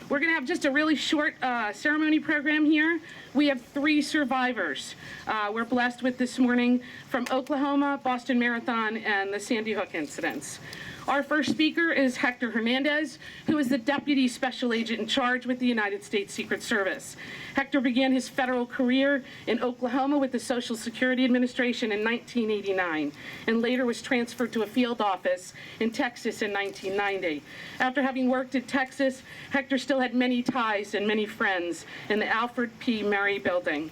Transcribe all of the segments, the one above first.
We're going to have just a really short ceremony program here. We have 3 survivors we're blessed with this morning from Oklahoma, Boston Marathon, and the Sandy Hook incidents. Our first speaker is Hector Hernandez, who is the Deputy Special Agent in charge with the United States Secret Service. Hector began his federal career in Oklahoma with the Social Security Administration in 1989, and later was transferred to a field office in Texas in 1990. After having worked in Texas, Hector still had many ties and many friends in the Alfred P. Murray building.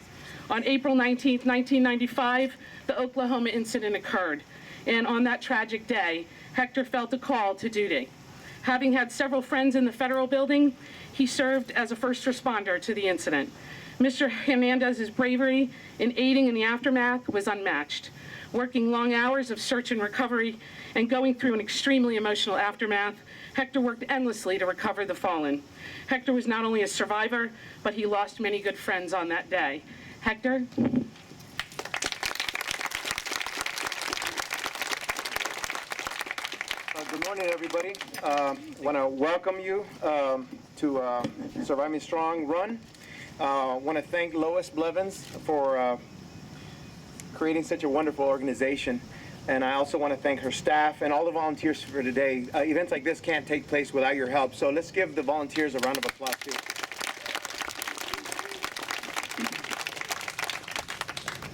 On April 19, 1995, the Oklahoma incident occurred, and on that tragic day, Hector felt a call to duty. Having had several friends in the federal building, he served as a first responder to the incident. Mr. Hernandez's bravery in aiding in the aftermath was unmatched. Working long hours of search and recovery and going through an extremely emotional aftermath, Hector worked endlessly to recover the fallen. Hector was not only a survivor, but he lost many good friends on that day. Hector? Good morning, everybody. I want to welcome you to Surviving Strong Run. I want to thank Lois Blevins for creating such a wonderful organization. And I also want to thank her staff and all the volunteers for today. Events like this can't take place without your help, so let's give the volunteers a round of applause, too.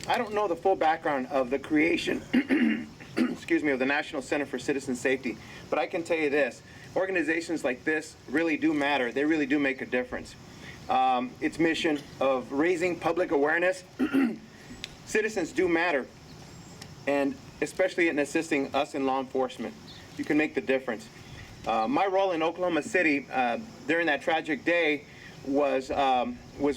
I don't know the full background of the creation excuse me, of the National Center for Citizen Safety, but I can tell you this, organizations like this really do matter. They really do make a difference. Its mission of raising public awareness, citizens do matter, and especially in assisting us in law enforcement. You can make the difference. My role in Oklahoma City during that tragic day was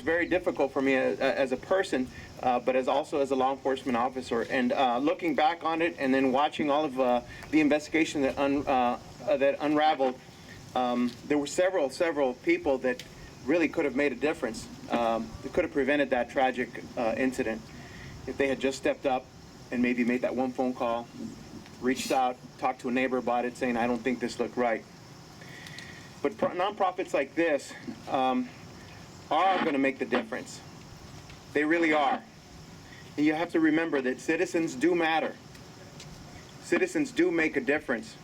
very difficult for me as a person, but also as a law enforcement officer. And looking back on it and then watching all of the investigation that unraveled, there were several people that really could have made a difference. That could have prevented that tragic incident if they had just stepped up and maybe made that one phone call, reached out, talked to a neighbor about it, saying, I don't think this looked right. But nonprofits like this are going to make the difference. They really are. And you have to remember that citizens do matter. Citizens do make a difference.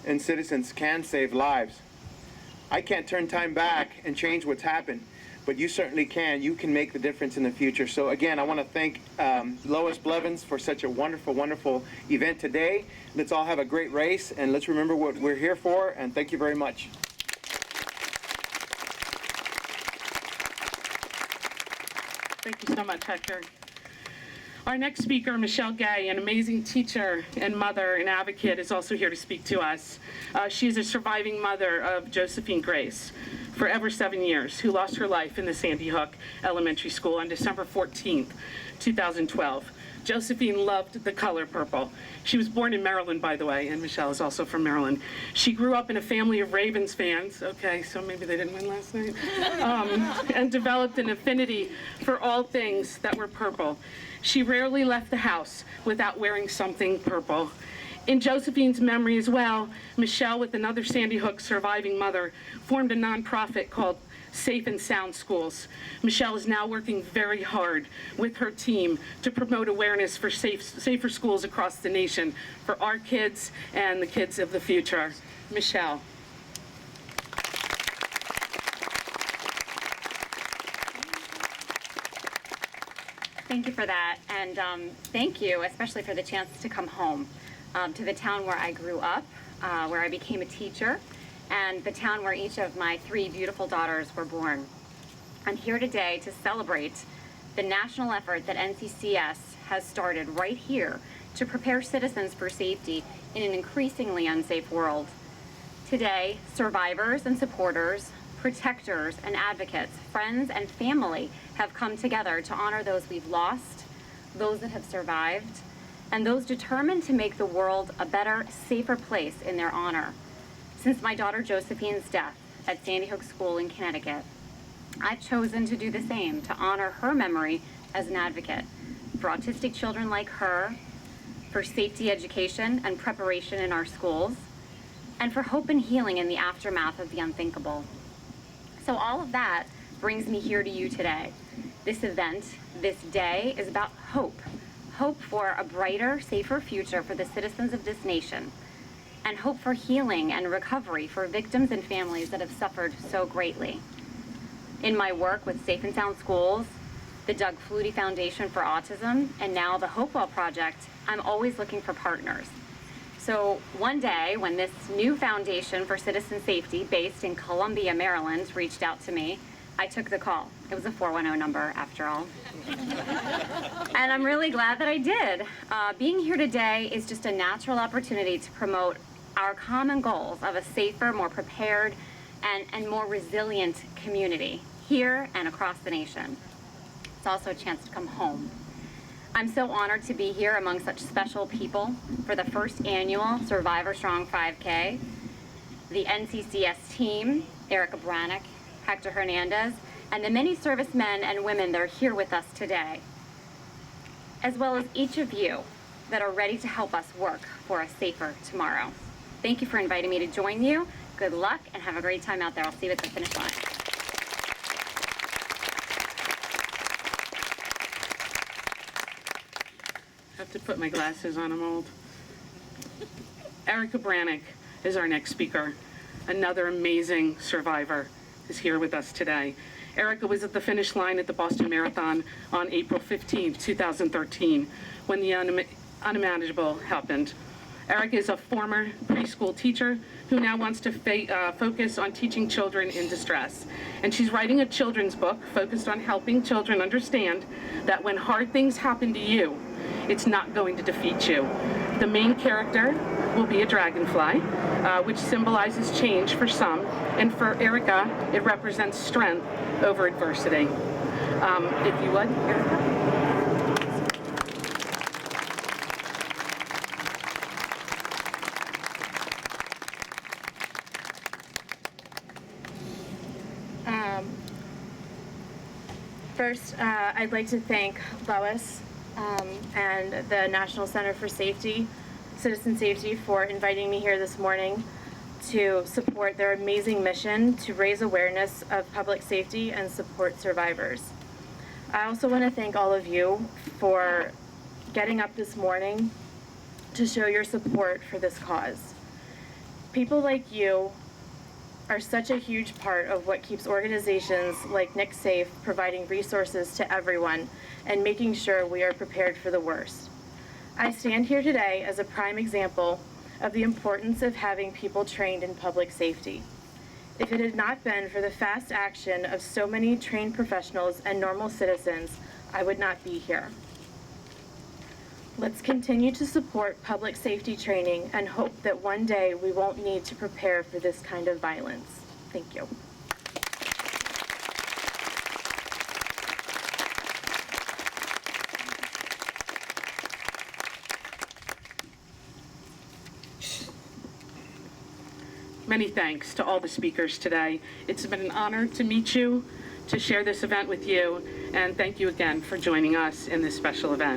And citizens can save lives. I can't turn time back and change what's happened, but you certainly can. You can make the difference in the future. So again, I want to thank Lois Blevins for such a wonderful, wonderful event today. Let's all have a great race, and let's remember what we're here for, and thank you very much. Thank you so much, Hector. Our next speaker, Michele Gay, an amazing teacher and mother and advocate, is also here to speak to us. She is a surviving mother of Josephine Grace, forever 7 years, who lost her life in the Sandy Hook Elementary School on December 14th, 2012. Josephine loved the color purple. She was born in Maryland, by the way, and Michele is also from Maryland. She grew up in a family of Ravens fans, okay, so maybe they didn't win last night, and developed an affinity for all things that were purple. She rarely left the house without wearing something purple. In Josephine's memory as well, Michele, with another Sandy Hook surviving mother, formed a nonprofit called Safe and Sound Schools. Michele is now working very hard with her team to promote awareness for safer schools across the nation for our kids and the kids of the future. Michele. Thank you for that, and thank you especially for the chance to come home to the town where I grew up, where I became a teacher, and the town where each of my 3 beautiful daughters were born. I'm here today to celebrate the national effort that NCCS has started right here to prepare citizens for safety in an increasingly unsafe world. Today, survivors and supporters, protectors and advocates, friends and family have come together to honor those we've lost, those that have survived, and those determined to make the world a better, safer place in their honor. Since my daughter Josephine's death at Sandy Hook School in Connecticut, I've chosen to do the same, to honor her memory as an advocate for autistic children like her, for safety education and preparation in our schools, and for hope and healing in the aftermath of the unthinkable. So all of that brings me here to you today. This event, this day, is about hope. Hope for a brighter, safer future for the citizens of this nation, and hope for healing and recovery for victims and families that have suffered so greatly. In my work with Safe and Sound Schools, the Doug Flutie Foundation for Autism, and now the Hopewell Project, I'm always looking for partners. So one day, when this new foundation for citizen safety based in Columbia, Maryland, reached out to me, I took the call. It was a 410 number, after all. And I'm really glad that I did. Being here today is just a natural opportunity to promote our common goals of a safer, more prepared, and more resilient community here and across the nation. It's also a chance to come home. I'm so honored to be here among such special people for the first annual Survivor Strong 5K. The NCCS team, Erika, Brannock, Hector, Hernandez, and the many servicemen and women that are here with us today, as well as each of you that are ready to help us work for a safer tomorrow. Thank you for inviting me to join you. Good luck and have a great time out there. I'll see you at the finish line. I have to put my glasses on, I'm old. Erika Brannock is our next speaker. Another amazing survivor is here with us today. Erika was at the finish line at the Boston Marathon on April 15, 2013, when the unimaginable happened. Erika is a former preschool teacher who now wants to focus on teaching children in distress. And she's writing a children's book focused on helping children understand that when hard things happen to you, it's not going to defeat you. The main character will be a dragonfly, which symbolizes change for some, and for Erika, it represents strength over adversity. If you would, Erika. First, I'd like to thank Lois and the National Center for Citizen Safety, for inviting me here this morning to support their amazing mission to raise awareness of public safety and support survivors. I also want to thank all of you for getting up this morning to show your support for this cause. People like you are such a huge part of what keeps organizations like NCCSAFE providing resources to everyone and making sure we are prepared for the worst. I stand here today as a prime example of the importance of having people trained in public safety. If it had not been for the fast action of so many trained professionals and normal citizens, I would not be here. Let's continue to support public safety training and hope that one day we won't need to prepare for this kind of violence. Thank you. Many thanks to all the speakers today. It's been an honor to meet you, to share this event with you, and thank you again for joining us in this special event.